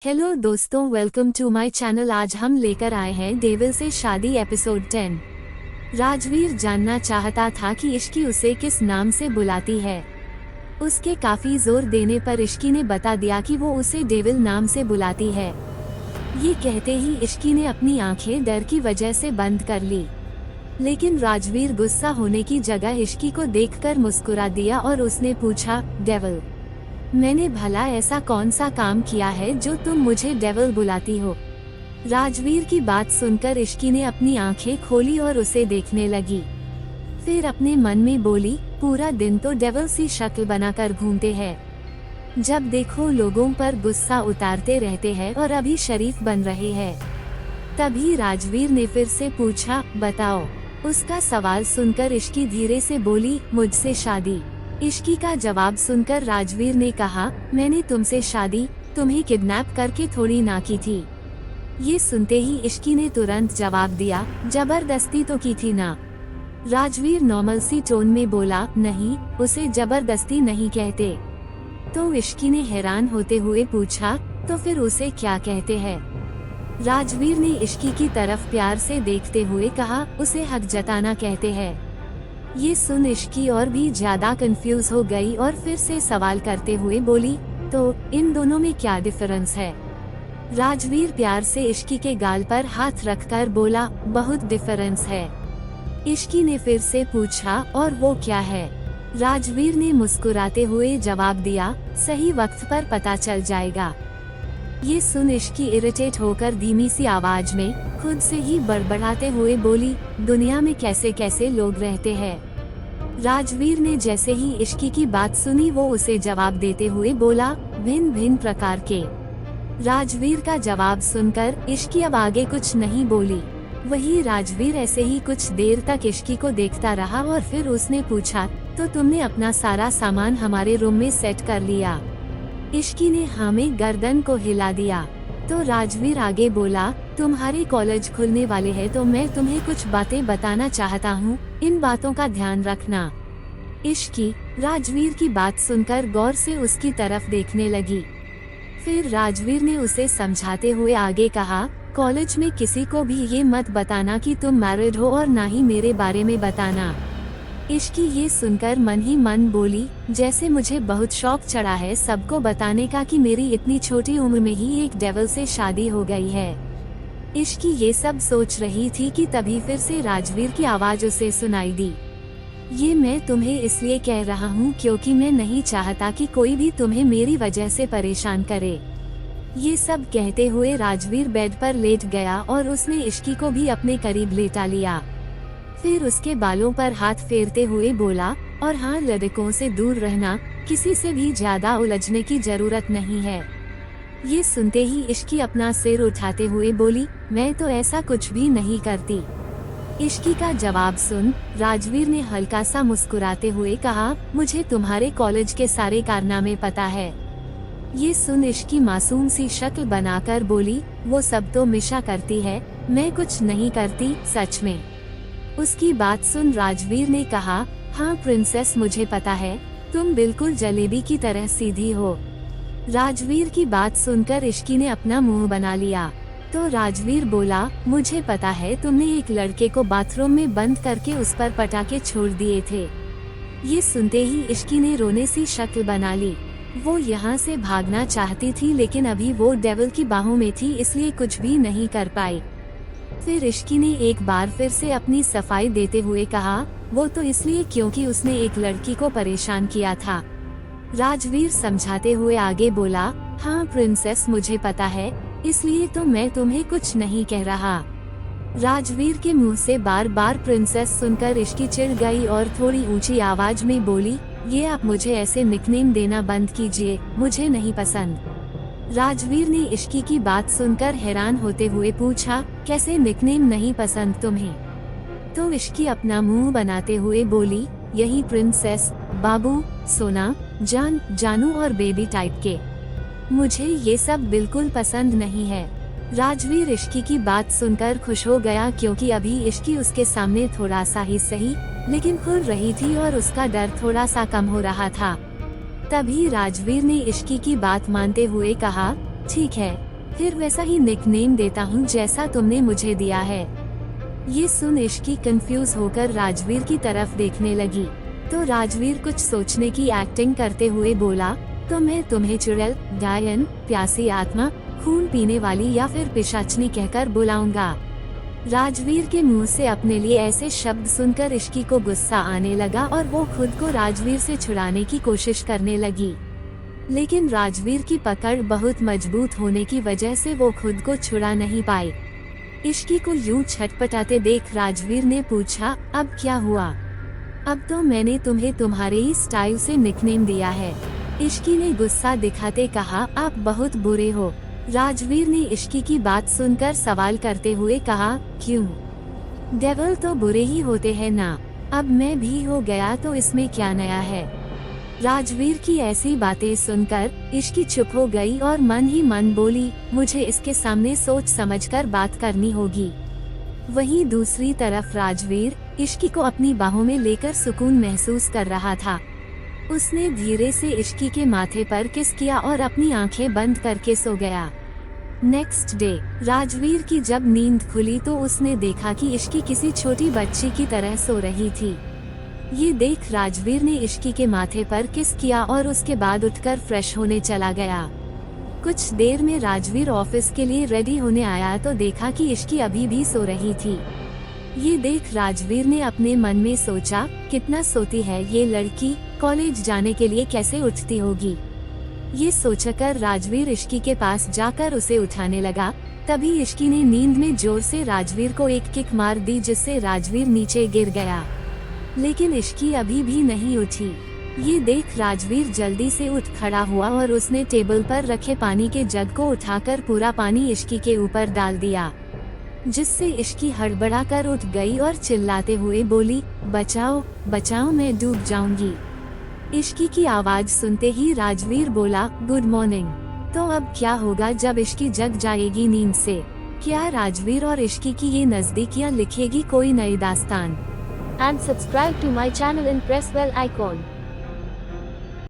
Hello दोस्तों, welcome to my channel. आज हम लेकर आए हैं डेविल से शादी एपिसोड 10। राजवीर जानना चाहता था कि इश्की उसे किस नाम से बुलाती है। उसके काफी जोर देने पर इश्की ने बता दिया कि वो उसे डेविल नाम से बुलाती है। ये कहते ही इश्की ने अपनी आंखें डर की वजह से बंद कर ली, लेकिन राजवीर गुस्सा होने की जगह इश्की को देखकर मुस्कुरा दिया और उसने पूछा, डेविल, मैंने भला ऐसा कौन सा काम किया है जो तुम मुझे डेविल बुलाती हो? राजवीर की बात सुनकर इश्की ने अपनी आंखें खोली और उसे देखने लगी। फिर अपने मन में बोली, पूरा दिन तो डेविल सी शक्ल बनाकर घूमते हैं। जब देखो लोगों पर गुस्सा उतारते रहते हैं और अभी शरीफ बन रहे हैं। तभी राजवीर ने फिर से पूछा, बताओ। उसका सवाल सुनकर इश्की धीरे से बोली, मुझसे शादी। इश्की का जवाब सुनकर राजवीर ने कहा, मैंने तुमसे शादी तुम्हें किडनैप करके थोड़ी ना की थी। ये सुनते ही इश्की ने तुरंत जवाब दिया, जबरदस्ती तो की थी ना। राजवीर नॉर्मल सी टोन में बोला, नहीं, उसे जबरदस्ती नहीं कहते। तो इश्की ने हैरान होते हुए पूछा, तो फिर उसे क्या कहते हैं? राजवीर ने इश्की की तरफ प्यार से देखते हुए कहा, उसे हक जताना कहते हैं। ये सुन इश्की और भी ज्यादा कंफ्यूज हो गई और फिर से सवाल करते हुए बोली, तो इन दोनों में क्या डिफरेंस है? राजवीर प्यार से इश्की के गाल पर हाथ रखकर बोला, बहुत डिफरेंस है। इश्की ने फिर से पूछा, और वो क्या है? राजवीर ने मुस्कुराते हुए जवाब दिया, सही वक्त पर पता चल जाएगा। ये सुन इश्की इरिटेट होकर धीमी सी आवाज में खुद से ही बड़बड़ाते हुए बोली, दुनिया में कैसे कैसे लोग रहते हैं। राजवीर ने जैसे ही इश्की की बात सुनी वो उसे जवाब देते हुए बोला, भिन्न भिन्न प्रकार के। राजवीर का जवाब सुनकर इश्की अब आगे कुछ नहीं बोली। वही राजवीर ऐसे ही कुछ देर तक इश्की को देखता रहा और फिर उसने पूछा, तो तुमने अपना सारा सामान हमारे रूम में सेट कर लिया? इश्की ने हाँ में गर्दन को हिला दिया। तो राजवीर आगे बोला, तुम्हारे कॉलेज खुलने वाले हैं तो मैं तुम्हें कुछ बातें बताना चाहता हूँ, इन बातों का ध्यान रखना। इश्की राजवीर की बात सुनकर गौर से उसकी तरफ देखने लगी। फिर राजवीर ने उसे समझाते हुए आगे कहा, कॉलेज में किसी को भी ये मत बताना कि तुम मैरिड हो और ना ही मेरे बारे में बताना। इश्की ये सुनकर मन ही मन बोली, जैसे मुझे बहुत शौक चढ़ा है सबको बताने का कि मेरी इतनी छोटी उम्र में ही एक डेविल से शादी हो गई है। इश्की ये सब सोच रही थी कि तभी फिर से राजवीर की आवाज उसे सुनाई दी। ये मैं तुम्हें इसलिए कह रहा हूँ क्योंकि मैं नहीं चाहता कि कोई भी तुम्हें मेरी वजह से परेशान करे। ये सब कहते हुए राजवीर बेड पर लेट गया और उसने इश्की को भी अपने करीब लेटा लिया। फिर उसके बालों पर हाथ फेरते हुए बोला, और हाँ, लड़कों से दूर रहना, किसी से भी ज्यादा उलझने की जरूरत नहीं है। ये सुनते ही इश्की अपना सिर उठाते हुए बोली, मैं तो ऐसा कुछ भी नहीं करती। इश्की का जवाब सुन राजवीर ने हल्का सा मुस्कुराते हुए कहा, मुझे तुम्हारे कॉलेज के सारे कारनामे पता है। ये सुन इश्की मासूम सी शक्ल बनाकर बोली, वो सब तो मिशा करती है, मैं कुछ नहीं करती, सच में। उसकी बात सुन राजवीर ने कहा, हाँ प्रिंसेस, मुझे पता है, तुम बिल्कुल जलेबी की तरह सीधी हो। राजवीर की बात सुनकर इश्की ने अपना मुंह बना लिया। तो राजवीर बोला, मुझे पता है तुमने एक लड़के को बाथरूम में बंद करके उस पर पटाखे छोड़ दिए थे। ये सुनते ही इश्की ने रोने सी शक्ल बना ली। वो यहाँ से भागना चाहती थी लेकिन अभी वो डेविल की बाहों में थी, इसलिए कुछ भी नहीं कर पाई। फिर इश्की ने एक बार फिर से अपनी सफाई देते हुए कहा, वो तो इसलिए क्योंकि उसने एक लड़की को परेशान किया था। राजवीर समझाते हुए आगे बोला, हाँ प्रिंसेस, मुझे पता है, इसलिए तो मैं तुम्हें कुछ नहीं कह रहा। राजवीर के मुंह से बार बार प्रिंसेस सुनकर इश्की चिढ़ गई और थोड़ी ऊंची आवाज में बोली, ये आप मुझे ऐसे निकनेम देना बंद कीजिए, मुझे नहीं पसंद। राजवीर ने इश्की की बात सुनकर हैरान होते हुए पूछा, कैसे निकनेम नहीं पसंद तुम्हें? तो इश्की अपना मुंह बनाते हुए बोली, यही प्रिंसेस, बाबू, सोना, जान, जानू और बेबी टाइप के। मुझे ये सब बिल्कुल पसंद नहीं है। राजवीर इश्की की बात सुनकर खुश हो गया क्योंकि अभी इश्की उसके सामने थोड़ा सा ही सही लेकिन खुल रही थी और उसका डर थोड़ा सा कम हो रहा था। तभी राजवीर ने इश्की की बात मानते हुए कहा, ठीक है, फिर वैसा ही निकनेम देता हूँ जैसा तुमने मुझे दिया है। ये सुन इश्की कंफ्यूज होकर राजवीर की तरफ देखने लगी, तो राजवीर कुछ सोचने की एक्टिंग करते हुए बोला, तो मैं तुम्हें चुड़ैल, डायन, प्यासी आत्मा, खून पीने वाली या फिर पिशाचनी कहकर बुलाऊंगा। राजवीर के मुंह से अपने लिए ऐसे शब्द सुनकर इश्की को गुस्सा आने लगा और वो खुद को राजवीर से छुड़ाने की कोशिश करने लगी, लेकिन राजवीर की पकड़ बहुत मजबूत होने की वजह से वो खुद को छुड़ा नहीं पाई। इश्की को यूं छटपटाते देख राजवीर ने पूछा, अब क्या हुआ? अब तो मैंने तुम्हें तुम्हारे ही स्टाइल से निकनेम दिया है। इश्की ने गुस्सा दिखाते कहा, आप बहुत बुरे हो। राजवीर ने इश्की की बात सुनकर सवाल करते हुए कहा, क्यों? डेविल तो बुरे ही होते हैं ना, अब मैं भी हो गया तो इसमें क्या नया है? राजवीर की ऐसी बातें सुनकर इश्की चुप हो गई और मन ही मन बोली, मुझे इसके सामने सोच समझकर बात करनी होगी। वहीं दूसरी तरफ राजवीर इश्की को अपनी बाहों में लेकर सुकून महसूस कर रहा था। उसने धीरे से इश्की के माथे पर किस किया और अपनी आंखें बंद करके सो गया। नेक्स्ट डे राजवीर की जब नींद खुली तो उसने देखा कि इश्की किसी छोटी बच्ची की तरह सो रही थी। ये देख राजवीर ने इश्की के माथे पर किस किया और उसके बाद उठकर फ्रेश होने चला गया। कुछ देर में राजवीर ऑफिस के लिए रेडी होने आया तो देखा कि इश्की अभी भी सो रही थी। ये देख राजवीर ने अपने मन में सोचा, कितना सोती है ये लड़की, कॉलेज जाने के लिए कैसे उठती होगी। ये सोचकर राजवीर इश्की के पास जाकर उसे उठाने लगा। तभी इश्की ने नींद में जोर से राजवीर को एक किक मार दी जिससे राजवीर नीचे गिर गया, लेकिन इश्की अभी भी नहीं उठी। ये देख राजवीर जल्दी से उठ खड़ा हुआ और उसने टेबल पर रखे पानी के जग को उठाकर पूरा पानी इश्की के ऊपर डाल दिया, जिससे इश्की हड़बड़ाकर उठ गई और चिल्लाते हुए बोली, बचाओ बचाओ, मैं डूब जाऊंगी। इश्की की आवाज सुनते ही राजवीर बोला, गुड मॉर्निंग। तो अब क्या होगा जब इश्की जग जाएगी नींद से? क्या राजवीर और इश्की की ये नजदीकियां लिखेगी कोई नई दास्तान? And subscribe to my channel and press bell icon.